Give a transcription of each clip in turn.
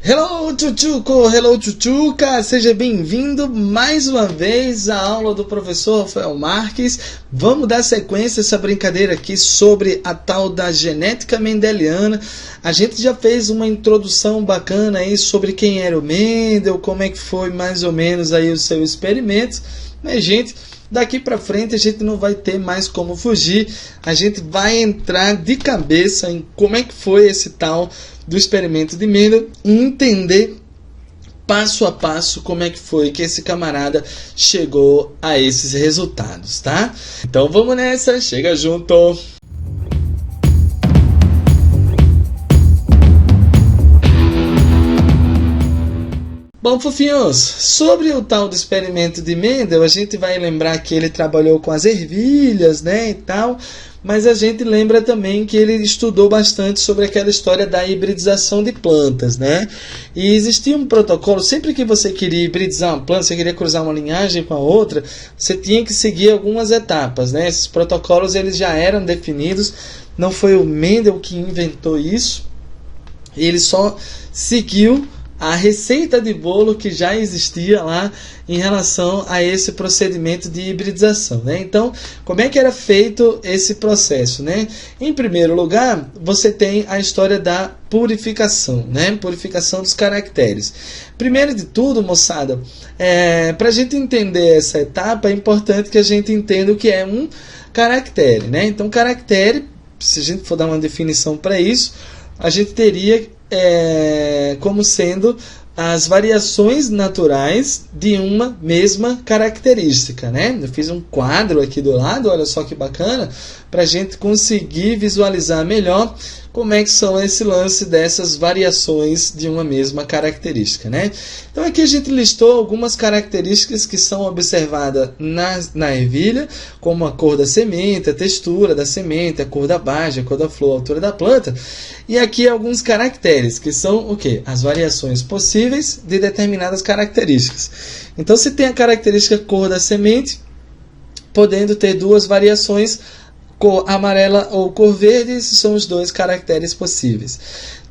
Hello, Tchutchuco! Hello, Tchutchuca! Seja bem-vindo mais uma vez à aula do professor Rafael Marques. Vamos dar sequência a essa brincadeira aqui sobre a tal da genética mendeliana. A gente já fez uma introdução bacana aí sobre quem era o Mendel, como é que foi mais ou menos aí o seu experimento. Mas, gente, daqui para frente a gente não vai ter mais como fugir. A gente vai entrar de cabeça em como é que foi esse tal do experimento de Mendel e entender passo a passo como é que foi que esse camarada chegou a esses resultados, tá? Então vamos nessa, chega junto! Bom, fofinhos, sobre o tal do experimento de Mendel, a gente vai lembrar que ele trabalhou com as ervilhas, né, e tal, mas a gente lembra também que ele estudou bastante sobre aquela história da hibridização de plantas, né? E existia um protocolo, sempre que você queria hibridizar uma planta, você queria cruzar uma linhagem com a outra, você tinha que seguir algumas etapas, né? Esses protocolos eles já eram definidos, não foi o Mendel que inventou isso, ele só seguiu a receita de bolo que já existia lá em relação a esse procedimento de hibridização, né? Então, como é que era feito esse processo, né? Em primeiro lugar, você tem a história da purificação, né? Purificação dos caracteres. Primeiro de tudo, moçada, para a gente entender essa etapa, é importante que a gente entenda o que é um caractere, né? Então, caractere, se a gente for dar uma definição para isso, a gente teria como sendo as variações naturais de uma mesma característica, né? Eu fiz um quadro aqui do lado, olha só que bacana, para a gente conseguir visualizar melhor como é que são esse lance dessas variações de uma mesma característica, né? Então aqui a gente listou algumas características que são observadas na ervilha, como a cor da semente, a textura da semente, a cor da base, a cor da flor, a altura da planta. E aqui alguns caracteres, que são o quê? As variações possíveis de determinadas características. Então se tem a característica cor da semente, podendo ter duas variações, cor amarela ou cor verde, esses são os dois caracteres possíveis.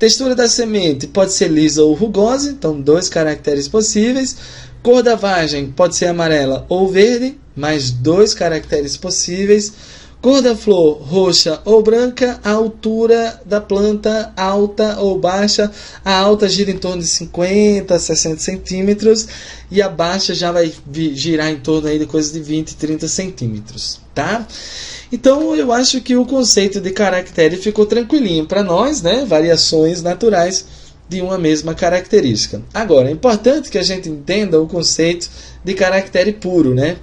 Textura da semente pode ser lisa ou rugosa, então dois caracteres possíveis. Cor da vagem pode ser amarela ou verde, mais dois caracteres possíveis. Cor da flor, roxa ou branca. A altura da planta, alta ou baixa. A alta gira em torno de 50 a 60 centímetros e a baixa já vai girar em torno aí de coisa de 20 a 30 centímetros, tá? Então eu acho que o conceito de caractere ficou tranquilinho para nós, né? Variações naturais de uma mesma característica. Agora, é importante que a gente entenda o conceito de caractere puro, né?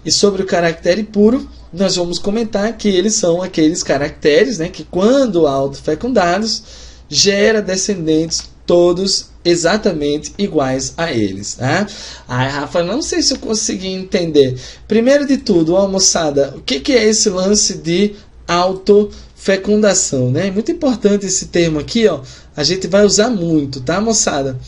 E sobre o caractere puro, nós vamos comentar que eles são aqueles caracteres, né, que quando autofecundados, gera descendentes todos exatamente iguais a eles, tá? Ai, Rafa, não sei se eu consegui entender. Primeiro de tudo, ó, moçada, o que é esse lance de autofecundação, né? É muito importante esse termo aqui, ó. A gente vai usar muito, tá, moçada?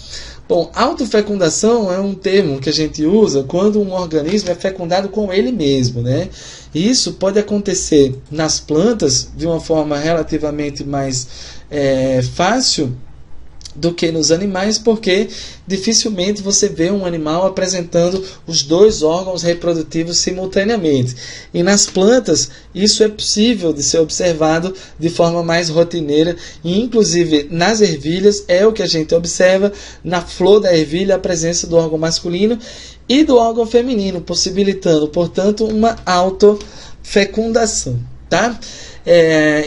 Bom, autofecundação é um termo que a gente usa quando um organismo é fecundado com ele mesmo, né? E isso pode acontecer nas plantas de uma forma relativamente mais fácil do que nos animais, porque dificilmente você vê um animal apresentando os dois órgãos reprodutivos simultaneamente. E nas plantas, isso é possível de ser observado de forma mais rotineira, e inclusive nas ervilhas é o que a gente observa na flor da ervilha, a presença do órgão masculino e do órgão feminino, possibilitando, portanto, uma autofecundação, tá?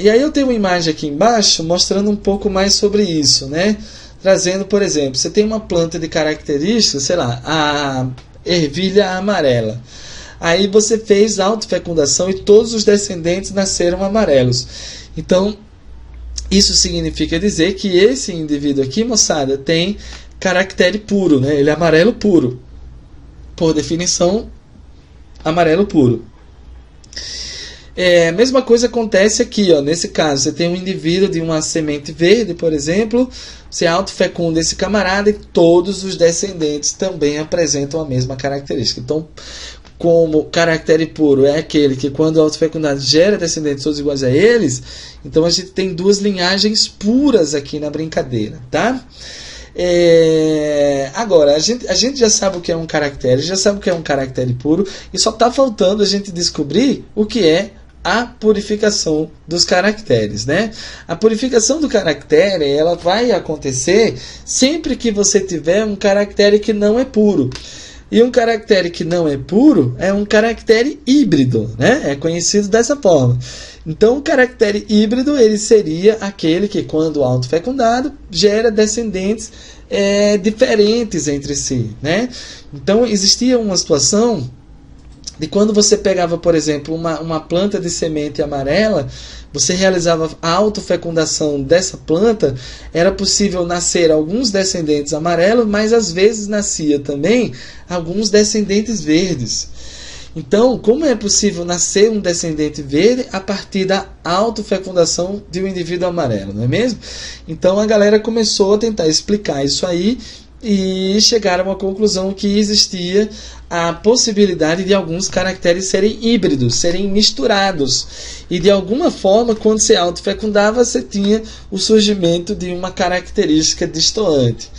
E aí eu tenho uma imagem aqui embaixo mostrando um pouco mais sobre isso, né? Trazendo, por exemplo, você tem uma planta de características, sei lá, a ervilha amarela. Aí você fez autofecundação e todos os descendentes nasceram amarelos. Então, isso significa dizer que esse indivíduo aqui, moçada, tem caractere puro, né? Ele é amarelo puro. Por definição, amarelo puro. A mesma coisa acontece aqui, ó. Nesse caso, você tem um indivíduo de uma semente verde, por exemplo, você autofecunda esse camarada e todos os descendentes também apresentam a mesma característica. Então, como caractere puro é aquele que, quando autofecundado, gera descendentes todos iguais a eles, então a gente tem duas linhagens puras aqui na brincadeira, tá? Agora, a gente já sabe o que é um caractere, já sabe o que é um caractere puro, e só está faltando a gente descobrir o que é a purificação dos caracteres, né? A purificação do caractere, ela vai acontecer sempre que você tiver um caractere que não é puro. E um caractere que não é puro é um caractere híbrido, né? É conhecido dessa forma. Então, o caractere híbrido, ele seria aquele que, quando autofecundado, gera descendentes diferentes entre si, né? Então, existia uma situação de quando você pegava, por exemplo, uma planta de semente amarela, você realizava a autofecundação dessa planta, era possível nascer alguns descendentes amarelos, mas às vezes nascia também alguns descendentes verdes. Então, como é possível nascer um descendente verde a partir da autofecundação de um indivíduo amarelo, não é mesmo? Então a galera começou a tentar explicar isso aí e chegaram à conclusão que existia a possibilidade de alguns caracteres serem híbridos, serem misturados. E de alguma forma, quando você autofecundava, você tinha o surgimento de uma característica destoante.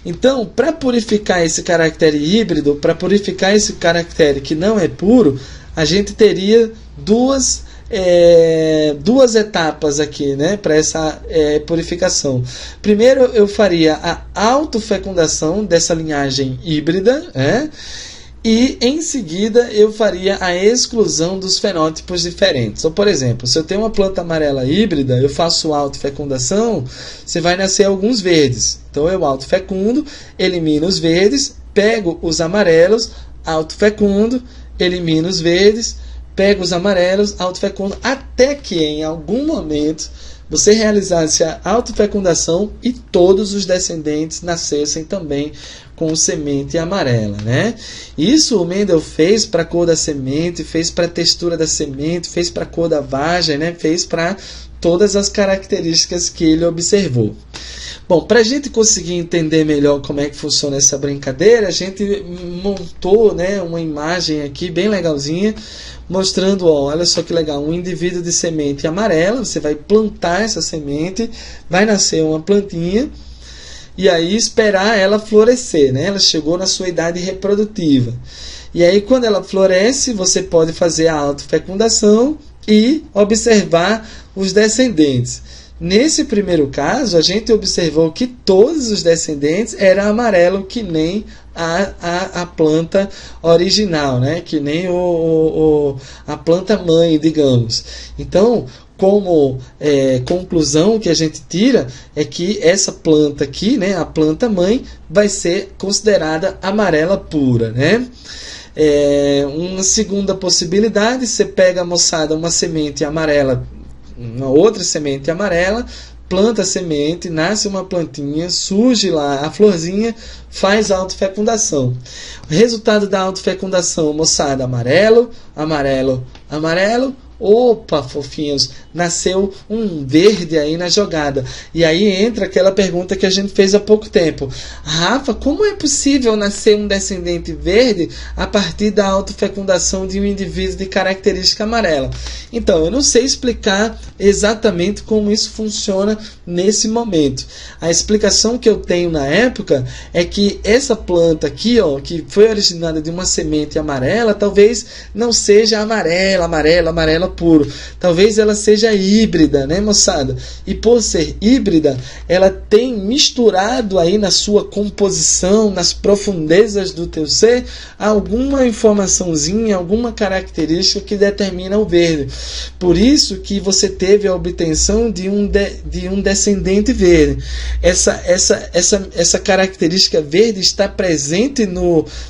Então, para purificar esse caractere híbrido, para purificar esse caractere que não é puro, a gente teria duas etapas aqui, né, para essa purificação. Primeiro, eu faria a autofecundação dessa linhagem híbrida, e em seguida eu faria a exclusão dos fenótipos diferentes. Ou, por exemplo, se eu tenho uma planta amarela híbrida, eu faço autofecundação, você vai nascer alguns verdes. Então eu autofecundo, elimino os verdes, pego os amarelos, autofecundo, elimino os verdes, pego os amarelos, autofecundo, até que em algum momento você realizasse a autofecundação e todos os descendentes nascessem também com semente amarela, né? Isso o Mendel fez para a cor da semente, fez para a textura da semente, fez para a cor da vagem, né? Fez para todas as características que ele observou. Bom, para a gente conseguir entender melhor como é que funciona essa brincadeira, a gente montou, né, uma imagem aqui bem legalzinha, mostrando, olha só que legal, um indivíduo de semente amarela, você vai plantar essa semente, vai nascer uma plantinha, e aí esperar ela florescer, né? Ela chegou na sua idade reprodutiva. E aí quando ela floresce, você pode fazer a autofecundação e observar os descendentes. Nesse primeiro caso, a gente observou que todos os descendentes eram amarelos, que nem a planta original, né? Que nem a planta mãe, digamos. Então, como conclusão que a gente tira é que essa planta aqui, né, a planta mãe, vai ser considerada amarela pura, né? Uma segunda possibilidade, você pega, moçada, uma semente amarela, uma outra semente amarela, planta a semente, nasce uma plantinha, surge lá a florzinha, faz a autofecundação. O resultado da autofecundação, moçada, amarelo, amarelo, amarelo. Opa, fofinhos, nasceu um verde aí na jogada. E aí entra aquela pergunta que a gente fez há pouco tempo. Rafa, como é possível nascer um descendente verde a partir da autofecundação de um indivíduo de característica amarela? Então, eu não sei explicar exatamente como isso funciona nesse momento. A explicação que eu tenho na época é que essa planta aqui, ó, que foi originada de uma semente amarela, talvez não seja amarela puro. Talvez ela seja híbrida, né, moçada? E por ser híbrida, ela tem misturado aí na sua composição, nas profundezas do teu ser, alguma informaçãozinha, alguma característica que determina o verde. Por isso que você teve a obtenção de um descendente verde. Essa característica verde está presente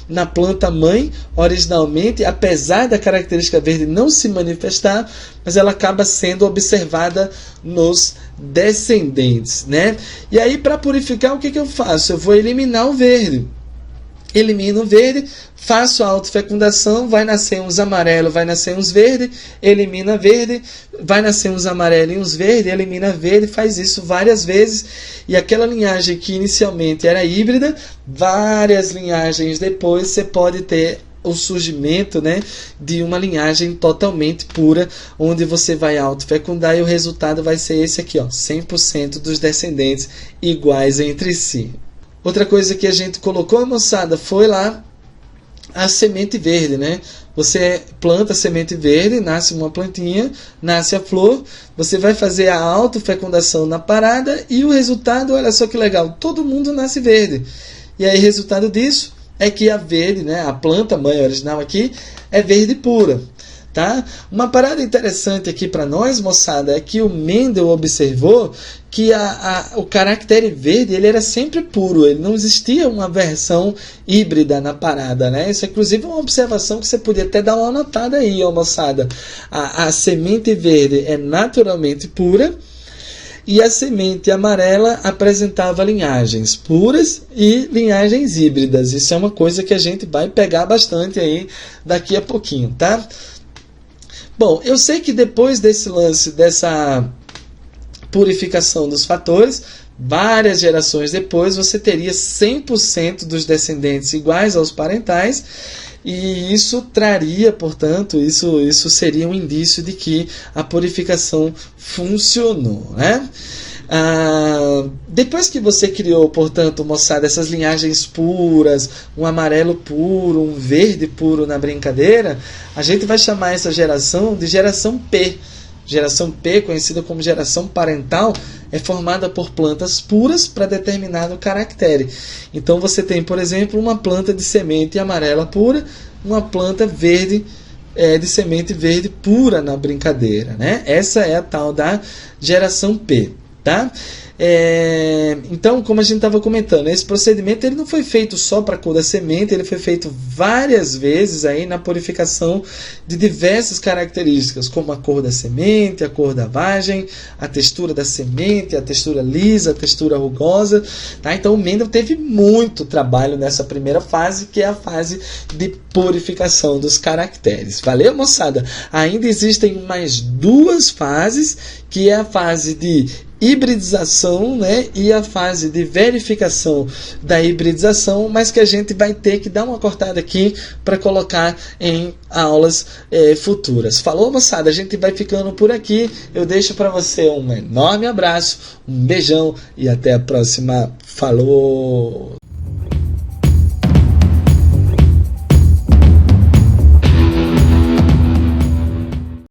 na planta mãe originalmente, apesar da característica verde não se manifestar, mas ela acaba sendo observada nos descendentes, né? E aí, para purificar, o que eu faço? Eu vou eliminar o verde. Elimino o verde, faço a autofecundação, vai nascer uns amarelos, vai nascer uns verdes, elimina verde, vai nascer uns amarelos e uns verdes, elimina verde, faz isso várias vezes, e aquela linhagem que inicialmente era híbrida, várias linhagens depois você pode ter o surgimento, né, de uma linhagem totalmente pura, onde você vai autofecundar e o resultado vai ser esse aqui, ó, 100% dos descendentes iguais entre si. Outra coisa que a gente colocou, moçada, foi lá a semente verde, né? Você planta a semente verde, nasce uma plantinha, nasce a flor, você vai fazer a autofecundação na parada e o resultado, olha só que legal, todo mundo nasce verde. E aí, resultado disso é que a verde, né, a planta mãe original aqui, é verde pura. Tá? Uma parada interessante aqui para nós, moçada, é que o Mendel observou que o caractere verde ele era sempre puro, ele não existia uma versão híbrida na parada, né? Isso é inclusive uma observação que você podia até dar uma notada aí, ó, moçada. A semente verde é naturalmente pura e a semente amarela apresentava linhagens puras e linhagens híbridas. Isso é uma coisa que a gente vai pegar bastante aí daqui a pouquinho, tá? Bom, eu sei que depois desse lance, dessa purificação dos fatores, várias gerações depois, você teria 100% dos descendentes iguais aos parentais, e isso traria, portanto, isso seria um indício de que a purificação funcionou, né? Depois que você criou, portanto, moçada, essas linhagens puras, um amarelo puro, um verde puro na brincadeira, a gente vai chamar essa geração de geração P. Geração P, conhecida como geração parental, é formada por plantas puras para determinado caractere. Então você tem, por exemplo, uma planta de semente amarela pura, uma planta verde de semente verde pura na brincadeira, né? Essa é a tal da geração P. Tá? Então, como a gente estava comentando, esse procedimento ele não foi feito só para a cor da semente, ele foi feito várias vezes aí na purificação de diversas características, como a cor da semente, a cor da vagem, a textura da semente, a textura lisa, a textura rugosa. Tá? Então, o Mendel teve muito trabalho nessa primeira fase, que é a fase de purificação dos caracteres. Valeu, moçada? Ainda existem mais duas fases, que é a fase de hibridização, né, e a fase de verificação da hibridização, mas que a gente vai ter que dar uma cortada aqui para colocar em aulas futuras. Falou, moçada? A gente vai ficando por aqui. Eu deixo para você um enorme abraço, um beijão e até a próxima. Falou!